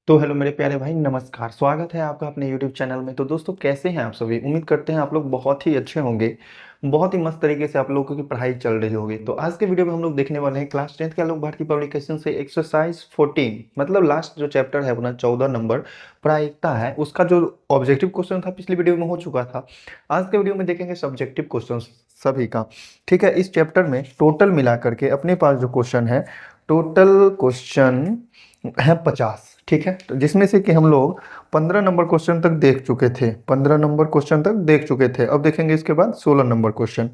तो हेलो मेरे प्यारे भाई, नमस्कार। स्वागत है आपका अपने YouTube चैनल में। तो दोस्तों, कैसे हैं आप सभी? उम्मीद करते हैं आप लोग बहुत ही अच्छे होंगे। बहुत ही मस्त तरीके से आप लोगों की पढ़ाई चल रही होगी। तो आज के वीडियो में हम लोग देखने वाले हैं क्लास 10th के आलोक भारतीय पब्लिकेशन से एक्सरसाइज 14, मतलब लास्ट जो चैप्टर है अपना 14 नंबर प्रायिकता है, उसका जो ऑब्जेक्टिव क्वेश्चन था पिछली वीडियो में हो चुका था। आज के वीडियो में देखेंगे सब्जेक्टिव क्वेश्चन सभी का। ठीक है, इस चैप्टर में टोटल मिला करके अपने पास जो क्वेश्चन है, टोटल क्वेश्चन है 50। ठीक है, तो जिसमें से कि हम लोग 15 नंबर क्वेश्चन तक देख चुके थे। 15 नंबर क्वेश्चन तक देख चुके थे। अब देखेंगे इसके बाद 16 नंबर क्वेश्चन।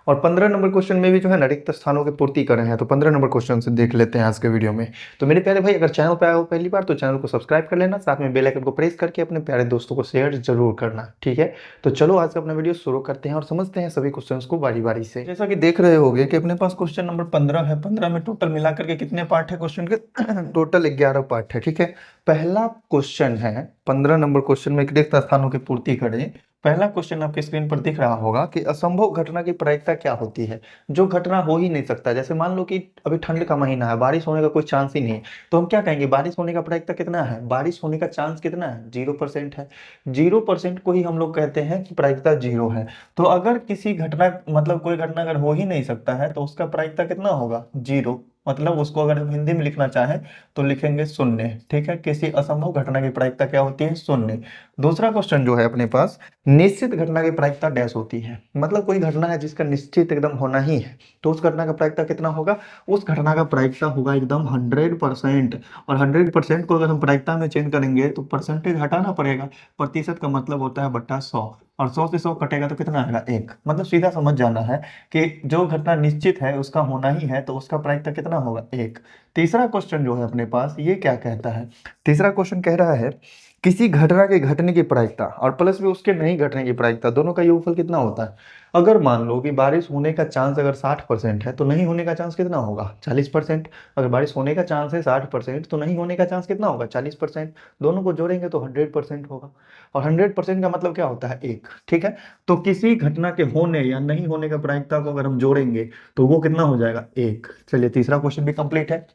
और 15 नंबर क्वेश्चन में भी जो है ना, रिक्त स्थानों की पूर्ति कर रहे हैं। तो 15 नंबर क्वेश्चन से देख लेते हैं आज के वीडियो में। तो मेरे प्यारे भाई, अगर चैनल पे आए हो पहली बार तो चैनल को सब्सक्राइब कर लेना, साथ में बेल आइकन को प्रेस करके अपने प्यारे दोस्तों को शेयर जरूर करना। ठीक है, तो चलो आज का अपना वीडियो शुरू करते हैं और समझते हैं सभी क्वेश्चंस को बारी बारी से। जैसा कि देख रहे होगे कि अपने पास क्वेश्चन नंबर 15 है। 15 में टोटल मिलाकर के कितने पार्ट है क्वेश्चन के? टोटल 11 पार्ट है। ठीक है, पहला क्वेश्चन है 15 नंबर क्वेश्चन में रिक्त स्थानों की पूर्ति करें। पहला क्वेश्चन आपके स्क्रीन पर दिख रहा होगा कि असंभव घटना की प्रायिकता क्या होती है? जो घटना हो ही नहीं सकता, जैसे मान लो कि अभी ठंड का महीना है, बारिश होने का कोई चांस ही नहीं है, तो हम क्या कहेंगे? बारिश होने का प्रायिकता कितना है? बारिश होने का चांस कितना है? 0% है। 0% को ही हम लोग कहते हैं कि प्रायिकता 0 है। तो अगर किसी घटना, मतलब कोई घटना अगर हो ही नहीं सकता है, तो उसका प्रायिकता कितना होगा? 0। मतलब उसको अगर हम हिंदी में लिखना चाहें तो लिखेंगे शून्य। ठीक है, किसी असंभव घटना की प्रायिकता क्या होती है? शून्य। दूसरा क्वेश्चन जो है अपने पास, निश्चित घटना की प्रायिकता डैश होती है। मतलब कोई घटना है जिसका निश्चित एकदम होना ही है, तो उस घटना का प्रायिकता कितना होगा? उस घटना का प्रायिकता होगा एकदम 100%। और 100% को अगर हम प्रायिकता में चेंज करेंगे तो परसेंटेज हटाना पड़ेगा। प्रतिशत का मतलब होता है बट्टा 100, और 100 से 100 कटेगा तो कितना आएगा? 1। मतलब सीधा समझ जाना है कि जो घटना निश्चित है उसका होना ही है, तो उसका प्रायिकता कितना होगा? 1। तीसरा क्वेश्चन जो है अपने पास, ये क्या कहता है? तीसरा क्वेश्चन कह रहा है किसी घटना के घटने की प्रायिकता और प्लस में उसके नहीं घटने की प्रायिकता, दोनों का योगफल कितना होता है? अगर मान लो कि बारिश होने का चांस अगर 60% है, तो नहीं होने का चांस कितना होगा? 40%। अगर बारिश होने का चांस है 60%, तो नहीं होने का चांस कितना होगा? 40%। दोनों को जोड़ेंगे तो 100% होगा। और 100% का मतलब क्या होता है? 1। ठीक है, तो किसी घटना के होने या नहीं होने का प्रायिकता को अगर हम जोड़ेंगे तो वो कितना हो जाएगा? 1। चलिए, तीसरा क्वेश्चन भी कंप्लीट है।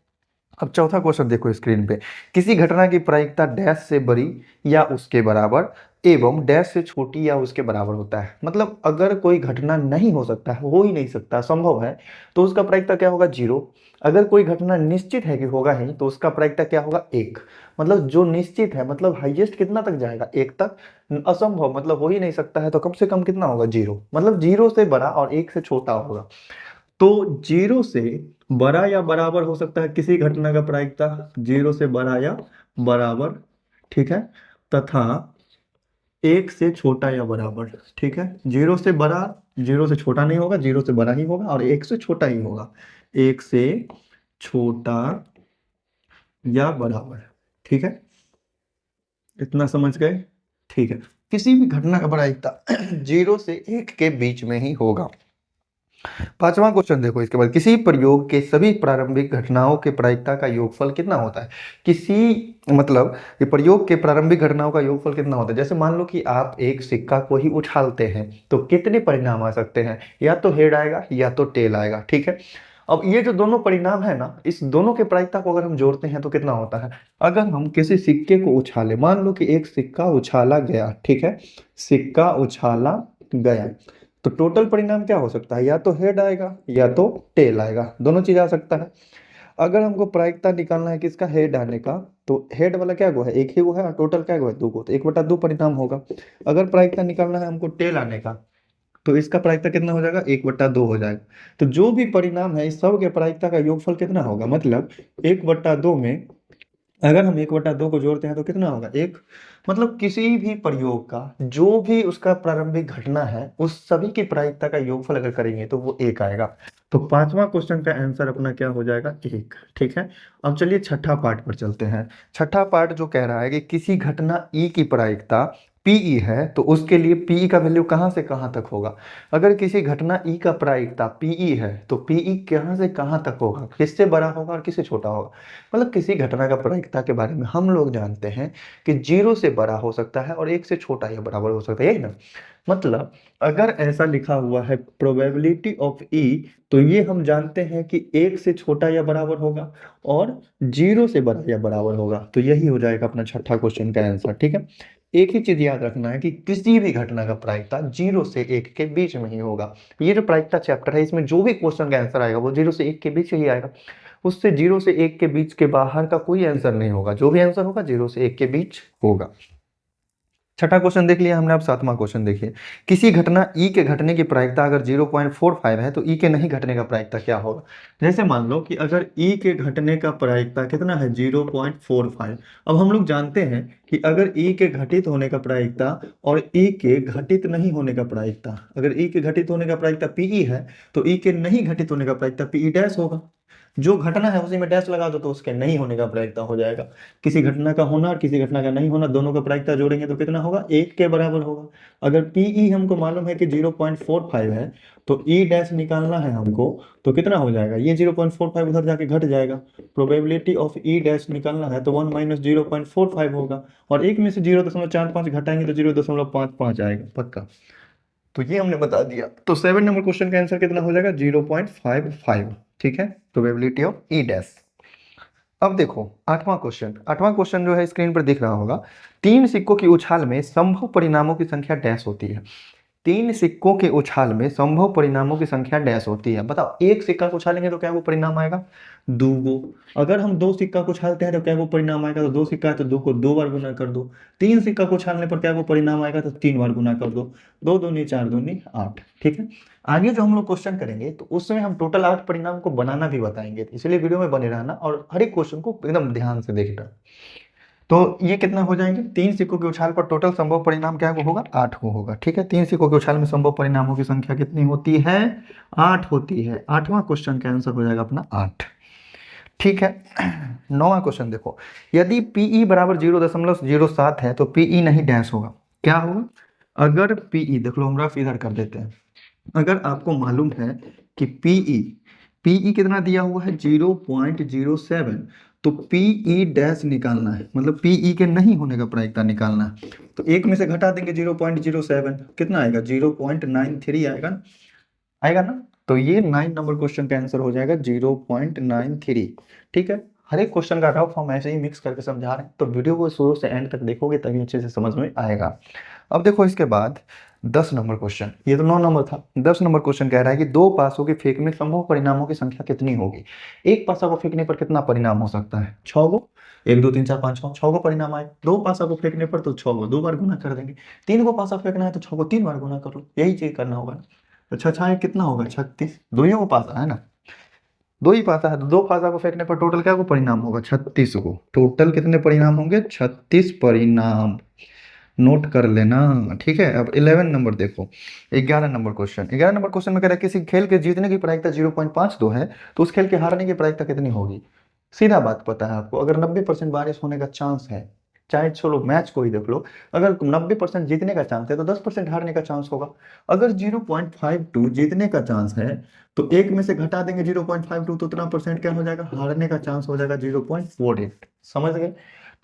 अब चौथा क्वेश्चन देखो स्क्रीन पे। किसी घटना की प्रायिकता डैश से बड़ी या उसके बराबर एवं डैश से छोटी या उसके बराबर होता है। मतलब अगर कोई घटना नहीं हो सकता है, हो ही नहीं सकता, संभव है, तो उसका प्रायिकता क्या होगा? 0। अगर कोई घटना निश्चित है कि होगा ही, तो उसका प्रायिकता क्या होगा? 1। मतलब जो निश्चित है, मतलब हाईएस्ट कितना तक जाएगा? 1 तक। असंभव मतलब हो ही नहीं सकता है, तो कम से कम कितना होगा? 0। मतलब 0 से बड़ा और 1 से छोटा होगा। तो 0 से बड़ा या बराबर हो सकता है किसी घटना का प्रायिकता, 0 से बड़ा या बराबर। ठीक है, तथा 1 से छोटा या बराबर। ठीक है, 0 से बड़ा, 0 से छोटा नहीं होगा, 0 से बड़ा ही होगा, और 1 से छोटा ही होगा। 1 से छोटा या बराबर। ठीक है, इतना समझ गए? ठीक है, किसी भी घटना का प्रायिकता 0 से 1 के बीच में ही होगा। पांचवा क्वेश्चन देखो इसके बाद, किसी प्रयोग के सभी प्रारंभिक घटनाओं के प्रायिकता का योगफल कितना होता है? किसी, मतलब ये प्रयोग के प्रारंभिक घटनाओं का योगफल कितना होता है? जैसे मान लो कि आप एक सिक्का को ही उछालते हैं, तो कितने परिणाम आ सकते हैं? या तो हेड आएगा या तो टेल आएगा। ठीक है, अब ये जो दोनों परिणाम है ना, इस दोनों के प्रायिकता को अगर हम जोड़ते हैं तो कितना होता है? अगर हम किसी सिक्के को उछाले, मान लो कि एक सिक्का उछाला गया। ठीक है, सिक्का उछाला गया, तो टोटल परिणाम क्या हो सकता है? या तो हेड आएगा या तो टेल आएगा, दोनों चीज आ सकता है। अगर हमको प्रायिकता निकालना है किसका? हेड आने का, तो हेड वाला क्या गो है? एक ही वो है, और टोटल क्या गो है? 2 गो, तो 1/2 परिणाम होगा। अगर प्रायिकता निकालना है हमको टेल आने का, तो इसका प्रायिकता कितना हो जाएगा? 1/2 हो जाएगा। तो जो भी परिणाम है, इस सब के प्रायिकता का योगफल कितना होगा? मतलब 1/2 में अगर हम 1/2 को जोड़ते हैं तो कितना होगा? 1। मतलब किसी भी प्रयोग का जो भी उसका प्रारंभिक घटना है, उस सभी की प्रायिकता का योगफल अगर करेंगे तो वो 1 आएगा। तो पांचवा क्वेश्चन का आंसर अपना क्या हो जाएगा? 1। ठीक है, अब चलिए छठा पार्ट पर चलते हैं। छठा पार्ट जो कह रहा है कि किसी घटना ई की प्रायिकता पीई है तो उसके लिए पीई का वैल्यू कहाँ से कहाँ तक होगा। अगर किसी घटना ई का प्रायिकता पीई है तो पीई कहाँ से कहाँ तक होगा, किससे बड़ा होगा और किससे छोटा होगा। मतलब किसी घटना का प्रायिकता के बारे में हम लोग जानते हैं कि 0 से बड़ा हो सकता है और 1 से छोटा या बराबर हो सकता है, यही ना। मतलब अगर ऐसा लिखा हुआ है प्रोबेबिलिटी ऑफ ई, तो ये हम जानते हैं कि 1 से छोटा या बराबर होगा और 0 से बड़ा या बराबर होगा। तो यही हो जाएगा अपना छठा क्वेश्चन का आंसर। ठीक है, एक ही चीज याद रखना है कि किसी भी घटना का प्रायिकता 0 से 1 के बीच में ही होगा। ये जो प्रायिकता चैप्टर है इसमें जो भी क्वेश्चन का आंसर आएगा वो 0 से 1 के बीच ही आएगा। उससे 0 से 1 के बीच के बाहर का कोई आंसर नहीं होगा, जो भी आंसर होगा 0 से 1 के बीच होगा। छठा क्वेश्चन देख लिया हमने, अब सातवां क्वेश्चन देखिए। किसी घटना ई के घटने की प्रायिकता अगर 0.45 है तो ई के नहीं घटने का प्रायिकता क्या होगा। जैसे मान लो कि अगर ई के घटने का प्रायिकता कितना है 0.45। अब हम लोग जानते हैं कि अगर ई के घटित होने का प्रायिकता और ई के घटित नहीं होने का प्रायिकता, अगर ई के घटित होने का प्रायिकता पीई है तो ई के नहीं घटित होने का प्रायिकता पीई डैश होगा। जो घटना है उसी में डैश लगा दो तो उसके नहीं होने का प्रायिकता हो जाएगा। किसी घटना का होना और किसी घटना का नहीं होना दोनों का प्रायिकता जोड़ेंगे तो कितना होगा, 1 के बराबर होगा। अगर पीई हमको मालूम है कि 0.45 है तो ई डैश निकालना है हमको, तो कितना हो जाएगा, ये 0.45 उधर जाके घट जाएगा। प्रोबेबिलिटी ऑफ ई डैश निकालना है तो 1 माइनस 0.45 होगा और 1 में से 0.45 घटाएंगे तो 0.55 आएगा पक्का। तो ये हमने बता दिया। तो 7 नंबर क्वेश्चन का आंसर कितना हो जाएगा, 0.55। ठीक है, प्रोबेबिलिटी ऑफ ई डैश। अब देखो आठवां क्वेश्चन जो है स्क्रीन पर दिख रहा होगा। 3 सिक्कों की उछाल में संभव परिणामों की संख्या डैश होती है। 3 सिक्कों के उछाल में संभव परिणामों की संख्या डैश होती है। बताओ, एक सिक्का को उछालेंगे तो क्या वो परिणाम आएगा, 2 अगर हम 2 सिक्का को उछालते हैं तो क्या वो परिणाम आएगा, तो 2 सिक्का है तो 2 को 2 बार गुना कर दो। 3 सिक्का को उछालने पर क्या वो परिणाम आएगा, तो 3 बार गुना कर दो। 2 दूनी 4 दूनी 8। ठीक है, आगे जो हम लोग क्वेश्चन करेंगे तो उसमें हम टोटल 8 परिणाम को बनाना भी बताएंगे, इसलिए वीडियो में बने रहना और हर एक क्वेश्चन को एकदम ध्यान से देखना। तो ये कितना हो जाएंगे, 3 सिक्कों के उछाल पर टोटल संभव परिणाम क्या होगा, 8 को होगा। ठीक है, 3 सिक्कों के उछाल में संभव परिणामों की संख्या कितनी होती है, 8 होती है। आठवां क्वेश्चन का आंसर हो जाएगा अपना 8। ठीक है, नौवां क्वेश्चन देखो। यदि पीई बराबर 0.07 है तो पीई नहीं डैश होगा, क्या होगा। अगर पीई देख लो, हम रफ इधर कर देते हैं। अगर आपको मालूम है कि पीई कितना दिया हुआ है 0.07, तो पीई डैश निकालना है, मतलब पीई के नहीं होने का प्रायिकता निकालना है। तो 1 में से घटा देंगे 0.07, कितना आएगा 0.93 आएगा ना। तो ये 9 नंबर क्वेश्चन का आंसर हो जाएगा 0.93। ठीक है, हर एक क्वेश्चन का रफ हम ऐसे ही मिक्स करके समझा रहे हैं, तो वीडियो को शुरू से एंड तक देखोगे तभी अच्छे से समझ में आएगा। अब देखो इसके बाद 10 नंबर क्वेश्चन, ये तो 9 नंबर था। 10 नंबर क्वेश्चन कह रहा है कि 2 पासों के फेंक में संभव परिणामों की संख्या कितनी होगी। एक पासा को फेंकने पर कितना परिणाम हो सकता है, 6 गो। 1 2 3 4 5 6 गो परिणाम आए। 2 पासा को फेंकने पर तो 6 गो 2 बार गुना कर देंगे। 3 गो पासा फेंकना है तो 6 को 3 बार गुना कर लो, यही चीज करना होगा ना। तो 6 6 कितना होगा 36, दो ही को पासा है ना, 2 ही पासा है तो 2 पासा को फेंकने पर टोटल क्या को परिणाम होगा, 36 को। टोटल कितने परिणाम होंगे, 36 परिणाम, नोट कर लेना। ठीक है, अब 11 नंबर देखो। 11 नंबर क्वेश्चन, 11 नंबर क्वेश्चन में कह रहा है किसी खेल के जीतने की प्रायिकता 0.52 है तो उस खेल के हारने की प्रायिकता कितनी होगी। सीधा बात पता है आपको, अगर 90% बारिश होने का चांस है, चाहे चलो मैच को ही देख लो, अगर 90% जीतने का चांस है तो 10% हारने का चांस होगा। अगर 0.52 जीतने का चांस है तो 1 में से घटा देंगे 0.52 तो उतना परसेंट क्या हो जाएगा, हारने का चांस हो जाएगा 0.48। समझ गए,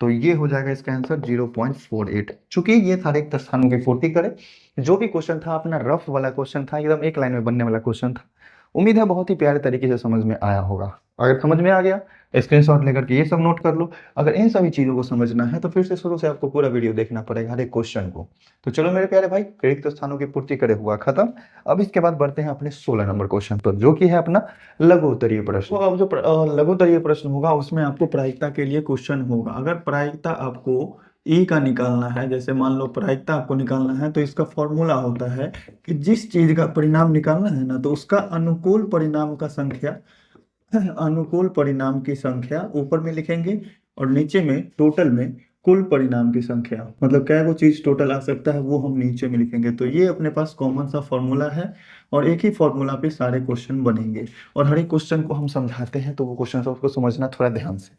तो ये हो जाएगा इसका आंसर 0.48। चूंकि ये था एक स्थानों की पूर्ति करे, जो भी क्वेश्चन था अपना रफ वाला क्वेश्चन था, एकदम एक लाइन में बनने वाला क्वेश्चन था। उम्मीद है बहुत ही प्यारे तरीके से समझ में आया होगा। अगर समझ में आ गया स्क्रीनशॉट लेकर के ये सब नोट कर लो। अगर इन सभी चीजों को समझना है तो फिर से शुरू से आपको पूरा वीडियो देखना पड़ेगा हर एक क्वेश्चन को। तो चलो मेरे प्यारे भाई, रिक्त स्थानों की पूर्ति करे हुआ खत्म। अब इसके बाद बढ़ते हैं अपने 16 नंबर क्वेश्चन पर, जो कि है अपना लघु उत्तरीय प्रश्न। तो अब जो लघु उत्तरीय प्रश्न होगा उसमें आपको प्रायिकता के लिए क्वेश्चन होगा। अगर प्रायिकता आपको ई का निकालना है, जैसे मान लो प्रायिकता आपको निकालना है, तो इसका फॉर्मूला होता है कि जिस चीज का परिणाम निकालना है ना, तो उसका अनुकूल परिणाम का संख्या, अनुकूल परिणाम की संख्या ऊपर में लिखेंगे और नीचे में टोटल में कुल परिणाम की संख्या, मतलब क्या वो चीज टोटल आ सकता है वो हम नीचे में लिखेंगे। तो ये अपने पास कॉमन सा फॉर्मूला है और एक ही फॉर्मूला पे सारे क्वेश्चन बनेंगे और हर एक क्वेश्चन को हम समझाते हैं, तो वो क्वेश्चन उसको समझना थोड़ा ध्यान से।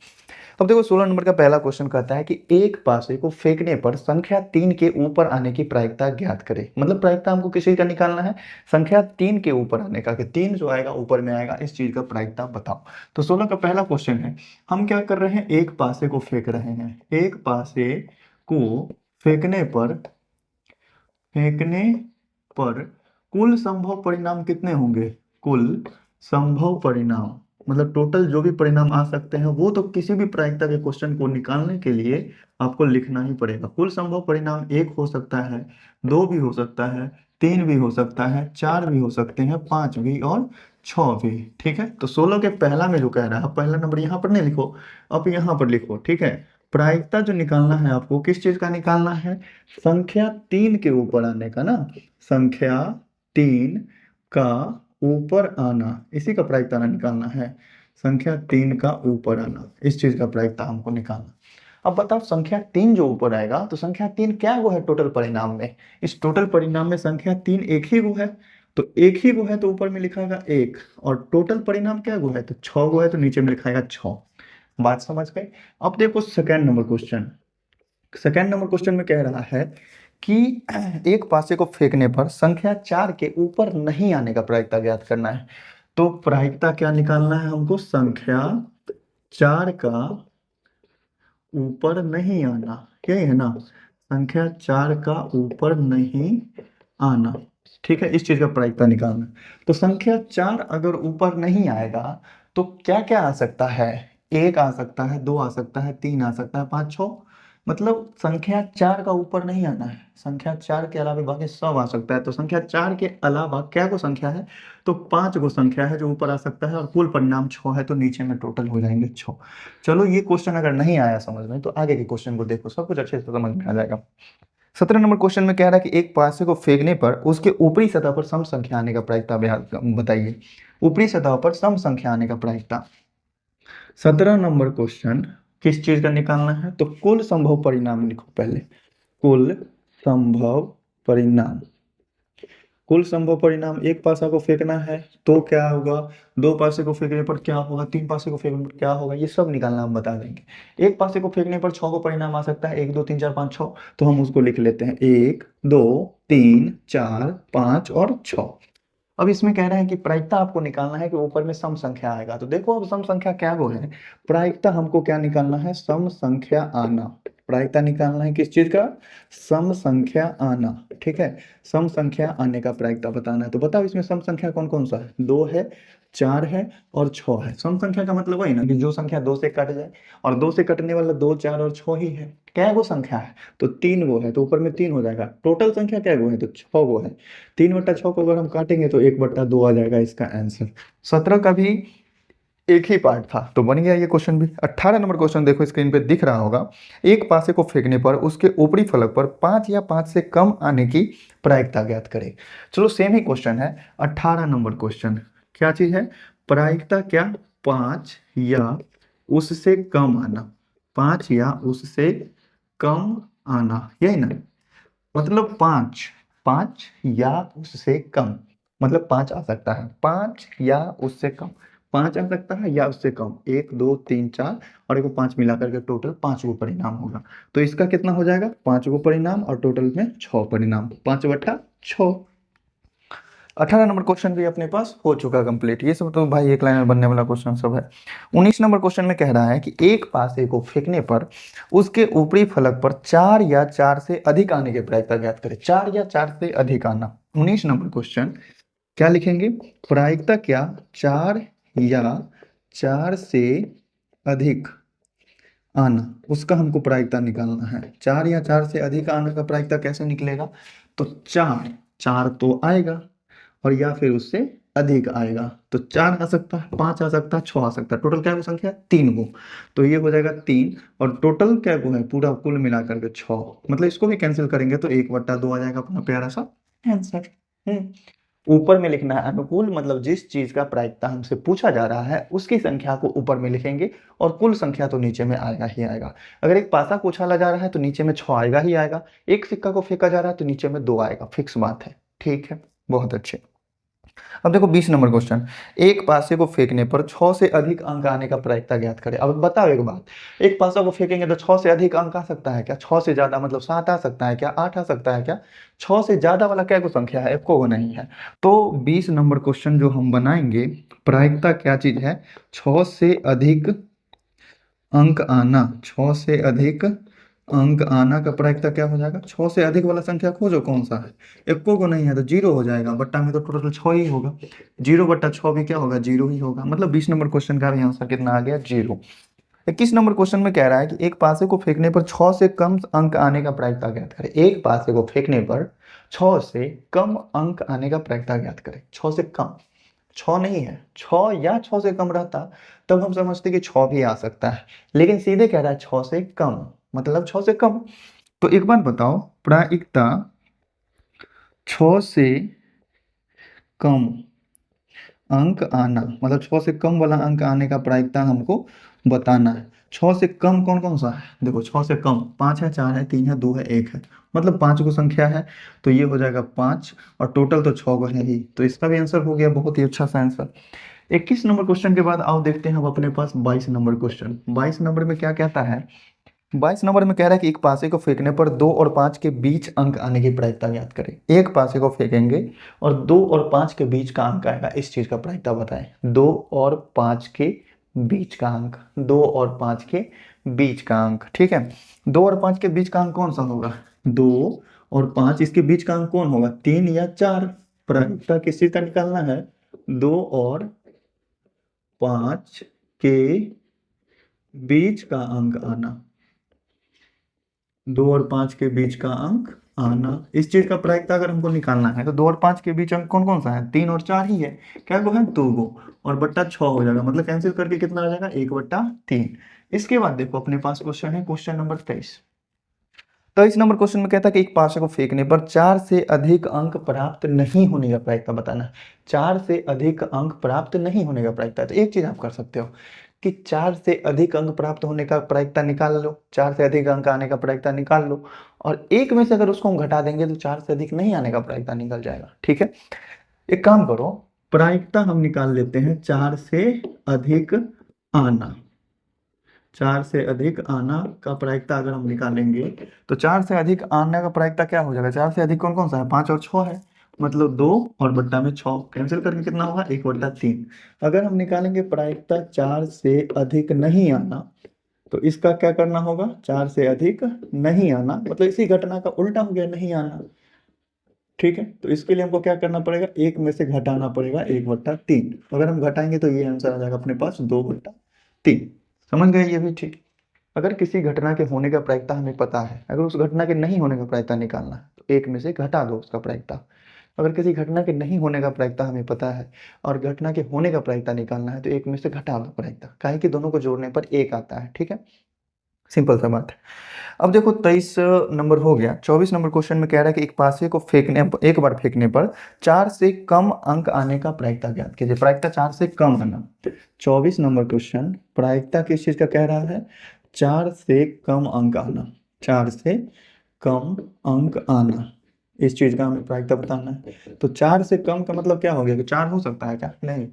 अब देखो 16 नंबर का पहला क्वेश्चन कहता है कि एक पासे को फेंकने पर संख्या 3 के ऊपर आने की प्रायिकता ज्ञात करे। मतलब प्रायिकता हमको किस चीज का निकालना है, संख्या 3 के ऊपर आने का, कि 3 जो आएगा ऊपर में आएगा, इस चीज का प्रायिकता बताओ। तो 16 का पहला क्वेश्चन है, हम क्या कर रहे हैं, एक पासे को फेंक रहे हैं। एक पासे को फेंकने पर कुल संभव परिणाम कितने होंगे, कुल संभव परिणाम मतलब टोटल जो भी परिणाम आ सकते हैं वो तो किसी भी प्रायिकता के क्वेश्चन को निकालने के लिए आपको लिखना ही पड़ेगा। कुल संभव परिणाम एक हो सकता है, दो भी हो सकता है, तीन भी हो सकता है, चार भी हो सकते हैं, पांच भी और छह भी। ठीक है, तो 16 के पहला में जो कह रहा है, पहला नंबर यहाँ पर नहीं लिखो, अब यहाँ पर लिखो। ठीक है, प्रायिकता जो निकालना है आपको किस चीज का निकालना है, संख्या 3 के ऊपर आने का ना, संख्या 3 का ऊपर आना, इसी का प्रायिकता निकालना है, संख्या 3 का ऊपर आना, इस चीज का प्रायिकता हमको निकालना। अब बताओ संख्या 3 जो ऊपर आएगा तो संख्या 3 क्या वो है टोटल परिणाम में, इस टोटल परिणाम में संख्या 3 एक ही वो है, तो एक ही वो है तो ऊपर में लिखाएगा एक, और टोटल परिणाम क्या वो है तो 6 वो है तो नीचे में लिखाएगा 6। बात समझ गए। अब देखो second number question, second number question में कह रहा है कि एक पासे को फेंकने पर संख्या 4 के ऊपर नहीं आने का प्रायिकता ज्ञात करना है। तो प्रायिकता क्या निकालना है हमको, संख्या 4 का ऊपर नहीं आना, यही है ना, संख्या 4 का ऊपर नहीं आना। ठीक है, इस चीज का प्रायिकता निकालना। तो संख्या 4 अगर ऊपर नहीं आएगा तो क्या क्या आ सकता है, एक आ सकता है, दो आ सकता है, तीन आ सकता है, पाँच छः, मतलब संख्या 4 का ऊपर नहीं आना है, संख्या 4 के अलावा बाकी सब आ सकता है। तो संख्या 4 के अलावा क्या को संख्या है, तो 5 को संख्या है जो ऊपर आ सकता है, और कुल परिणाम 6 है तो नीचे में टोटल हो जाएंगे 6। चलो ये क्वेश्चन अगर नहीं आया समझ में तो आगे के क्वेश्चन को देखो, सब कुछ अच्छे से समझ में आ जाएगा। 17 नंबर क्वेश्चन में कह रहा है कि एक पासे को फेंकने पर उसके ऊपरी सतह पर सम संख्या आने का प्रायिकता बताइए। ऊपरी सतह पर सम संख्या आने का प्रायिकता। 17 नंबर क्वेश्चन किस चीज का निकालना है, तो कुल संभव परिणाम लिखो पहले, कुल संभव परिणाम। कुल संभव परिणाम, एक पासा को फेंकना है तो क्या होगा, दो पासे को फेंकने पर क्या होगा, तीन पासे को फेंकने पर क्या होगा, ये सब निकालना हम बता देंगे। एक पासे को फेंकने पर 6 को परिणाम आ सकता है, 1 2 3 4 5 6, तो हम उसको लिख लेते हैं 1 2 3 4 5 और 6। अब इसमें कह रहे हैं कि प्रायिकता आपको निकालना है कि ऊपर में सम संख्या आएगा। तो देखो अब सम संख्या क्या वो है, प्रायिकता हमको क्या निकालना है, सम संख्या आना। प्रायिकता निकालना है किस चीज का, सम संख्या आना। ठीक है, सम संख्या आने का प्रायिकता बताना है। तो बताओ इसमें सम संख्या कौन कौन सा है, 2 है, 4 है और 6 है। सम संख्या का मतलब वही ना कि जो संख्या 2 से कट जाए, और 2 से कटने वाला 2 4 और 6 ही है। क्या वो संख्या है, तो 3 वो है तो ऊपर में 3 हो जाएगा। टोटल संख्या क्या वो है, तो 6 वो है। 3/6 को अगर हम काटेंगे तो 1/2 आ जाएगा इसका आंसर। 17 का भी एक ही पार्ट था तो बन गया ये क्वेश्चन भी। 18 नंबर क्वेश्चन देखो स्क्रीन पे दिख रहा होगा, एक पासे को फेंकने पर उसके ऊपरी फलक पर 5 या 5 से कम आने की प्रायिकता ज्ञात करें। चलो सेम ही क्वेश्चन है, 18 नंबर क्वेश्चन क्या चीज है, प्रायिकता क्या, 5 या उससे कम आना, 5 या उससे कम आना, यही ना, मतलब 5, 5 या उससे कम, मतलब 5 आ सकता है, 5 या उससे कम, 5 आ सकता है या उससे कम, 1 2 3 4 और एक 5 मिला करके टोटल 5 गो परिणाम होगा। तो इसका कितना हो जाएगा, 5 गो परिणाम और टोटल में 6 परिणाम, 5/6। 18 नंबर क्वेश्चन भी अपने पास हो चुका कंप्लीट। ये सब तो भाई एक लाइन में बनने वाला क्वेश्चन सब है। 19 नंबर क्वेश्चन में कह रहा है कि एक पासे को फेंकने पर उसके ऊपरी फलक पर 4 या 4 से अधिक आने की प्रायिकता ज्ञात करें। 4 या 4 से अधिक आना। 19 नंबर क्वेश्चन क्या लिखेंगे, प्रायिकता क्या, 4 या 4 से अधिक आना, उसका हमको प्रायिकता निकालना है। 4 या 4 से अधिक आने का प्रायिकता कैसे निकलेगा, तो 4 4 तो आएगा और या फिर उससे अधिक आएगा। तो 4 आ सकता है, 5 आ सकता है, 6 आ सकता है, टोटल क्या वो संख्या 3 गो, तो ये हो जाएगा 3, और टोटल क्या वो है पूरा कुल मिलाकर के 6, मतलब इसको भी कैंसिल करेंगे तो 1/2 आ जाएगा अपना प्यारा सा आंसर। ऊपर में लिखना है अनुकूल, मतलब जिस चीज का प्रायिकता हमसे पूछा जा रहा है उसकी संख्या को ऊपर में लिखेंगे और कुल संख्या तो नीचे में आएगा ही आएगा। अगर एक पासा को उछाला जा रहा है तो नीचे में 6 आएगा ही आएगा, एक सिक्का को फेंका जा रहा है तो नीचे में 2 आएगा, फिक्स बात है। ठीक है, बहुत अच्छे। अब देखो 20 नंबर क्वेश्चन, एक पासे को फेंकने पर 6 से अधिक अंक आने का प्रायिकता ज्ञात करें। अब बताओ एक बात, एक पासा को फेंकेंगे तो 6 से अधिक अंक आ सकता है क्या? 6 से ज्यादा मतलब 7 आ सकता है क्या? 8 आ सकता है क्या? 6 से ज्यादा वाला क्या को संख्या है? एको को नहीं है। तो 20 नंबर क्वेश्चन जो हम बनाएंगे, प्रायिकता क्या चीज है? 6 से अधिक अंक आना, 6 से अधिक अंक आना का प्रायिकता क्या हो जाएगा? 6 से अधिक वाला संख्या खोजो कौन सा है, एको को नहीं है तो जीरो हो जाएगा, बट्टा में तो टोटल 6 ही होगा, 0/6 भी क्या होगा? जीरो ही होगा। मतलब 20 नंबर क्वेश्चन का भी आंसर कितना आ गया? जीरो। 21 नंबर क्वेश्चन में कह रहा है कि एक पासे को फेंकने पर 6 से कम अंक आने का प्रायिकता ज्ञात करें। एक पासे को फेंकने पर 6 से कम अंक आने का प्रायिकता ज्ञात करें। 6 से कम, 6 नहीं है, 6 या 6 से कम रहता तब हम समझते कि 6 भी आ सकता है, लेकिन सीधे कह रहा है 6 से कम, मतलब 6 से कम। तो एक बात बताओ, प्रायिकता 6 से कम अंक आना, मतलब 6 से कम वाला अंक आने का प्रायिकता हमको बताना है। 6 से कम कौन कौन सा है? देखो 6 से कम 5 है, 4 है, 3 है, 2 है, 1 है, मतलब 5 को संख्या है, तो ये हो जाएगा 5, और टोटल तो 6 को है ही, तो इसका भी आंसर हो गया। बहुत ही अच्छा सा आंसर। 21 नंबर क्वेश्चन के बाद आओ देखते हैं हम अपने पास 22 नंबर क्वेश्चन। 22 नंबर में क्या कहता है? 22 नंबर में कह रहा है कि एक पासे को फेंकने पर 2 और 5 के बीच अंक आने की प्रायिकता ज्ञात करें। एक पासे को फेंकेंगे और 2 और 5 के बीच का अंक आएगा, इस चीज का प्रायिकता बताएं। 2 और 5 के बीच का अंक, 2 और 5 के बीच का अंक, ठीक है। 2 और 5 के बीच का अंक कौन सा होगा? 2 और 5, इसके बीच का अंक कौन होगा? 3 या 4। प्रायिकता किस चीज का निकालना है? 2 और 5 के बीच का अंक आना, 2 और 5 के बीच का अंक आना, इस चीज का प्रायिकता अगर हमको निकालना है तो 2 और 5 के बीच अंक कौन कौन सा है? 3 और 4 ही है। क्या वो है? 2 गो, और बट्टा 6 हो जाएगा, मतलब कैंसिल करके कितना आ जाएगा? 1/3। इसके बाद देखो अपने पास क्वेश्चन है, क्वेश्चन नंबर 23। 23 नंबर क्वेश्चन में कहता है कि एक पासे को फेंकने पर 4 से अधिक अंक प्राप्त नहीं होने का प्रायिकता बताना है। 4 से अधिक अंक प्राप्त नहीं होने का प्रायिकता, तो एक चीज आप कर सकते हो कि 4 से अधिक अंक प्राप्त होने का प्रायिकता निकाल लो, 4 से अधिक अंक आने का प्रायिकता निकाल लो, और एक में से अगर उसको हम घटा देंगे तो 4 से अधिक नहीं आने का प्रायिकता निकल जाएगा, ठीक है। एक काम करो, प्रायिकता हम निकाल लेते हैं 4 से अधिक आना। 4 से अधिक आना का प्रायिकता अगर हम निकालेंगे तो 4 से अधिक आने का प्रायिकता क्या हो जाएगा? 4 से अधिक कौन कौन सा है? 5 और 6 है, मतलब 2 और बट्टा में 6, कैंसिल करके कितना होगा? 1/3। अगर हम निकालेंगे प्रायिकता 4 से अधिक नहीं आना, तो इसका क्या करना होगा? 4 से अधिक नहीं आना मतलब इसी घटना का उल्टा हो गया, नहीं आना, ठीक है। तो इसके लिए हमको क्या करना पड़ेगा? एक में से घटाना पड़ेगा 1/3। अगर हम घटाएंगे तो ये आंसर आ जाएगा अपने पास 2/3। समझ गए ये भी? ठीक। अगर किसी घटना के होने का प्रायिकता हमें पता है, अगर उस घटना के नहीं होने का प्रायिकता निकालना है तो एक में से घटा दो उसका प्रायिकता। अगर किसी घटना के नहीं होने का प्रायिकता हमें पता है और घटना के होने का प्रायिकता निकालना है तो एक में से घटा दो प्रायिकता, काहे कि दोनों को जोड़ने पर एक आता है, ठीक है। सिंपल सा बात है। अब देखो 23 नंबर हो गया। 24 नंबर क्वेश्चन में कह रहा है कि एक पासे को फेंकने, एक बार फेंकने पर 4 से कम अंक आने का प्रायिकता ज्ञात कीजिए। प्रायिकता 4 से कम आना। 24 नंबर क्वेश्चन प्रायिकता किस चीज का कह रहा है? 4 से कम अंक आना, 4 से कम अंक आना, इस चीज का हमें प्रायिकता बताना है। तो 4 से कम का मतलब क्या हो गया कि 4 हो सकता है क्या? नहीं,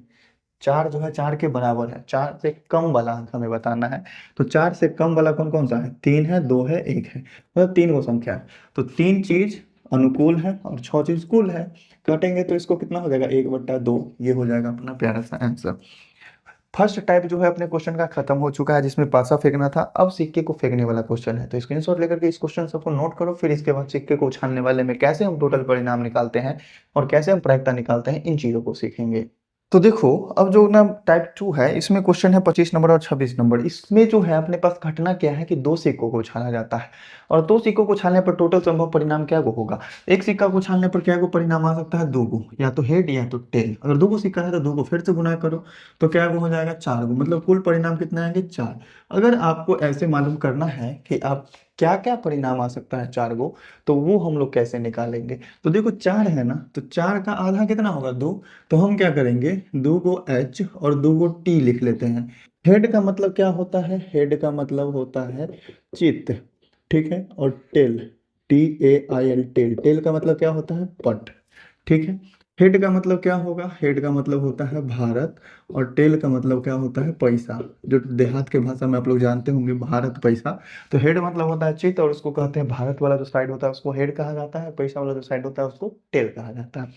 4 जो है 4 के बराबर है, 4 से कम वाला अंक हमें बताना है। तो 4 से कम वाला कौन कौन सा है? 3 है, 2 है, 1 है, मतलब 3 वो संख्या है। तो 3 चीज अनुकूल है और 6 चीज कुल है। काटेंगे तो इसको कितना हो जाएगा? 1/2। ये हो जाएगा अपना प्यारा सा आंसर। फर्स्ट टाइप जो है अपने क्वेश्चन का खत्म हो चुका है, जिसमें पासा फेंकना था। अब सिक्के को फेंकने वाला क्वेश्चन है, तो स्क्रीनशॉट लेकर के इस क्वेश्चन सबको नोट करो। फिर इसके बाद सिक्के को उछालने वाले में कैसे हम टोटल परिणाम निकालते हैं और कैसे हम प्रायिकता निकालते हैं, इन चीजों को सीखेंगे। तो देखो अब जो ना टाइप 2 है, इसमें क्वेश्चन है 25 नंबर और 26 नंबर। इसमें जो है अपने पास घटना क्या है कि दो सिक्कों को उछाला जाता है, और दो सिक्कों को उछालने पर टोटल संभव परिणाम क्या को होगा? एक सिक्का को उछालने पर क्या को परिणाम आ सकता है? दो को, या तो हेड या तो टेल। अगर दो को सिक्का है तो दो को फिर से गुना करो तो क्या को हो जाएगा? 4 को, मतलब कुल परिणाम कितने आएंगे? 4। अगर आपको ऐसे मालूम करना है कि आप क्या क्या परिणाम आ सकता है 4 को, तो वो हम लोग कैसे निकालेंगे? तो देखो 4 है ना, तो 4 का आधा कितना होगा? 2। तो हम क्या करेंगे? 2 को H और 2 को T लिख लेते हैं। हेड का मतलब क्या होता है? हेड का मतलब होता है चित्त, ठीक है। और टेल, TAIL, टेल, टेल का मतलब क्या होता है? पट, ठीक है। हेड का मतलब क्या होगा? हेड का मतलब होता है भारत, और टेल का मतलब क्या होता है? पैसा। जो देहात के भाषा में आप लोग जानते होंगे, भारत पैसा। तो हेड मतलब होता है चित्त, और उसको कहते हैं भारत वाला जो साइड होता है उसको हेड कहा जाता है, पैसा वाला जो साइड होता है उसको टेल कहा जाता है।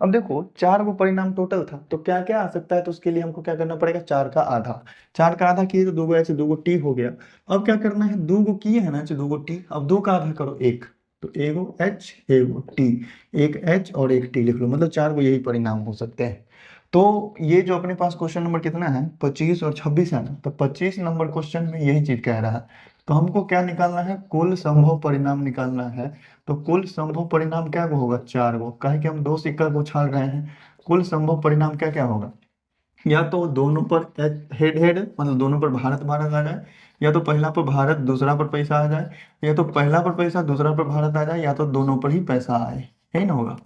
अब देखो, चार वो परिणाम टोटल था, तो क्या क्या आ सकता है? तो उसके लिए हमको क्या करना पड़ेगा? चार का आधा। चार का आधा किए तो दो गो एच दो गो टी हो गया। अब क्या करना है? दो गो किए है ना एच दो गो टी, अब दो का आधा करो एक, तो एगो एच एगो टी, एक एच और एक टी लिख लो, मतलब चार को यही परिणाम हो सकते हैं। तो ये जो अपने पास क्वेश्चन नंबर कितना है, 25 और 26 है ना, तो 25 नंबर क्वेश्चन में यही चीज कह रहा है। तो हमको क्या निकालना है? कुल संभव परिणाम निकालना है। तो कुल संभव परिणाम क्या को होगा? चार को, काहे कि हम दो सिक्का को उछाल रहे हैं। कुल संभव परिणाम क्या क्या होगा? या तो दोनों पर हेड हेड, मतलब दोनों पर भारत भारत आ जाए, या तो पहला पर भारत दूसरा पर पैसा आ जाए, या तो पहला पर पैसा दूसरा पर भारत आ जाए, या तो दोनों पर ही पैसा आए, है ना होगा।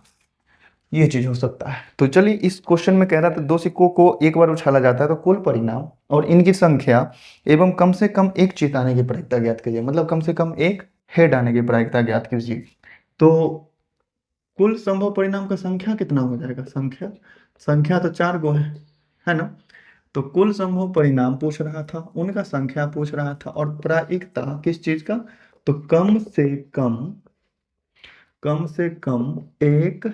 ये चीज हो सकता है। तो चलिए, इस क्वेश्चन में कह रहा था दो सिक्कों को एक बार उछाला जाता है तो कुल परिणाम और इनकी संख्या एवं कम से कम एक चित आने की प्रायिकता ज्ञात कीजिए, मतलब कम से कम एक हेड आने की प्रायिकता ज्ञात कीजिए। तो कुल संभव परिणाम का संख्या कितना हो जाएगा? संख्या, संख्या तो चार गो है ना। तो कुल संभव परिणाम पूछ रहा था, उनका संख्या पूछ रहा था, और प्रायिकता किस चीज का? तो कम से कम एक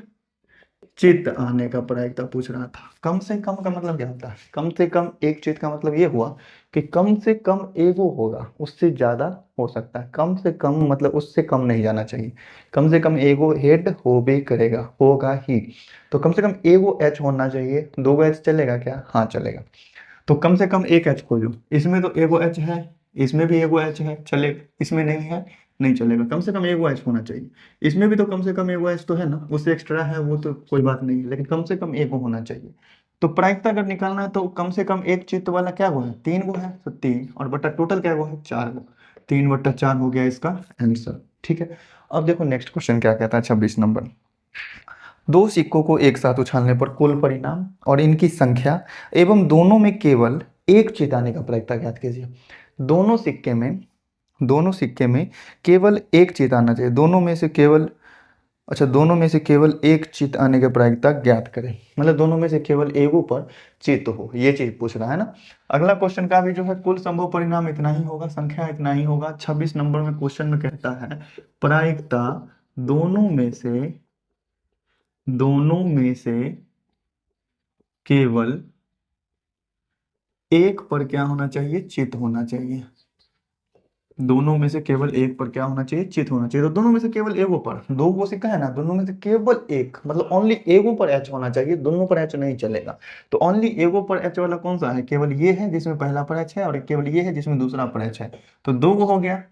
चित्त आने का प्रायिकता पूछ रहा था। कम से कम का मतलब क्या होता है? कम से कम एक चित्त का मतलब ये हुआ कि कम से कम एगो होगा, उससे ज्यादा हो सकता है। कम से कम मतलब उससे कम नहीं जाना चाहिए। कम से कम एगो हेड हो भी करेगा, होगा ही। तो कम से कम एगो एच होना चाहिए। दो गो एच चलेगा क्या? हाँ चलेगा। तो कम से कम एक एच खोजो। इसमें तो एगो एच है, इसमें भी एगो एच है, चलेगा। इसमें नहीं है, नहीं चलेगा। कम से कम एगो एच होना चाहिए। इसमें भी तो कम से कम एगो एच तो है ना, उससे एक्स्ट्रा है वो तो कोई बात नहीं है, लेकिन कम से कम एगो होना चाहिए। तो प्रायिकता अगर निकालना है तो कम से कम एक चित्त वाला क्या गो है? तीन गो है, तो तीन और बटा टोटल क्या गो है? चार गो। तीन बटा चार हो गया इसका आंसर। ठीक है। अब देखो नेक्स्ट क्वेश्चन क्या कहता है, 26 नंबर। दो सिक्कों को एक साथ उछालने पर कुल परिणाम और इनकी संख्या एवं दोनों में केवल एक चिताने का प्रायिकता ज्ञात कीजिए। दोनों सिक्के में दोनों सिक्के में केवल एक चित आना चाहिए। दोनों में से केवल, अच्छा, दोनों में से केवल एक चित आने का प्रायिकता ज्ञात करें, मतलब दोनों में से केवल एगो पर चित हो, ये चीज पूछ रहा है ना। अगला क्वेश्चन का भी जो है कुल संभव परिणाम इतना ही होगा, संख्या इतना ही होगा। 26 नंबर में क्वेश्चन में कहता है प्रायिकता दोनों में से केवल एक पर क्या होना चाहिए? चित होना चाहिए। दोनों में से केवल एक पर क्या होना चाहिए? चित होना चाहिए। तो दोनों में से केवल एगो पर, दो गो सिक्का है ना, दोनों में से केवल एक, मतलब ओनली एगो पर एच होना चाहिए, दोनों पर एच नहीं चलेगा। तो ओनली एगो पर एच वाला कौन सा है? केवल ये है जिसमें पहला पर एच है, और केवल ये है जिसमें दूसरा पर एच है। तो दो गो हो गया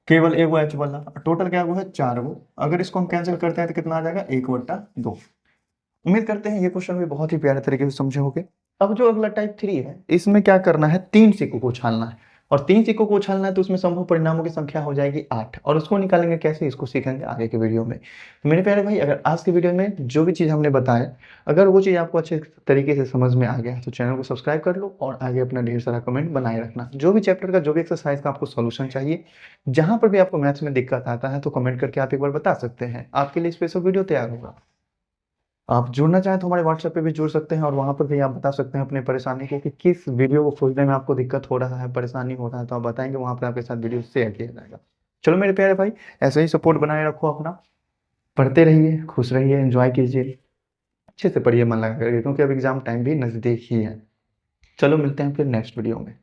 केवल एगो एच वाला। टोटल क्या गो है? चार गो। अगर इसको हम कैंसिल करते हैं तो कितना आ जाएगा? एक बट्टा दो। उम्मीद करते हैं ये क्वेश्चन भी बहुत ही प्यारे तरीके से समझे होंगे। अब जो अगला टाइप 3 है, इसमें क्या करना है? तीन सिक्कों को उछालना है, और तीन सिक्कों को उछालना है तो उसमें संभव परिणामों की संख्या हो जाएगी 8, और उसको निकालेंगे कैसे, इसको सीखेंगे आगे के वीडियो में। तो मेरे प्यारे भाई, अगर आज के वीडियो में जो भी चीज़ हमने बताया, अगर वो चीज़ आपको अच्छे तरीके से समझ में आ गया तो चैनल को सब्सक्राइब कर लो, और आगे अपना ढेर सारा कमेंट बनाए रखना। जो भी चैप्टर का, जो भी एक्सरसाइज का आपको सोल्यूशन चाहिए, जहां पर भी आपको मैथ्स में दिक्कत आता है, तो कमेंट करके आप एक बार बता सकते हैं, आपके लिए स्पेशल वीडियो तैयार होगा। आप जुड़ना चाहें तो हमारे व्हाट्सएप पे भी जुड़ सकते हैं, और वहां पर भी आप बता सकते हैं अपनी परेशानी को, कि किस वीडियो को खोजने में आपको दिक्कत हो रहा है, परेशानी हो रहा है, तो आप बताएंगे, वहां पर आपके साथ वीडियो शेयर किया जाएगा। चलो मेरे प्यारे भाई, ऐसे ही सपोर्ट बनाए रखो अपना, पढ़ते रहिए, खुश रहिए, एंजॉय कीजिए, अच्छे से पढ़िए मन लगा करके, क्योंकि अब एग्जाम टाइम भी नजदीक ही है। चलो मिलते हैं फिर नेक्स्ट वीडियो में।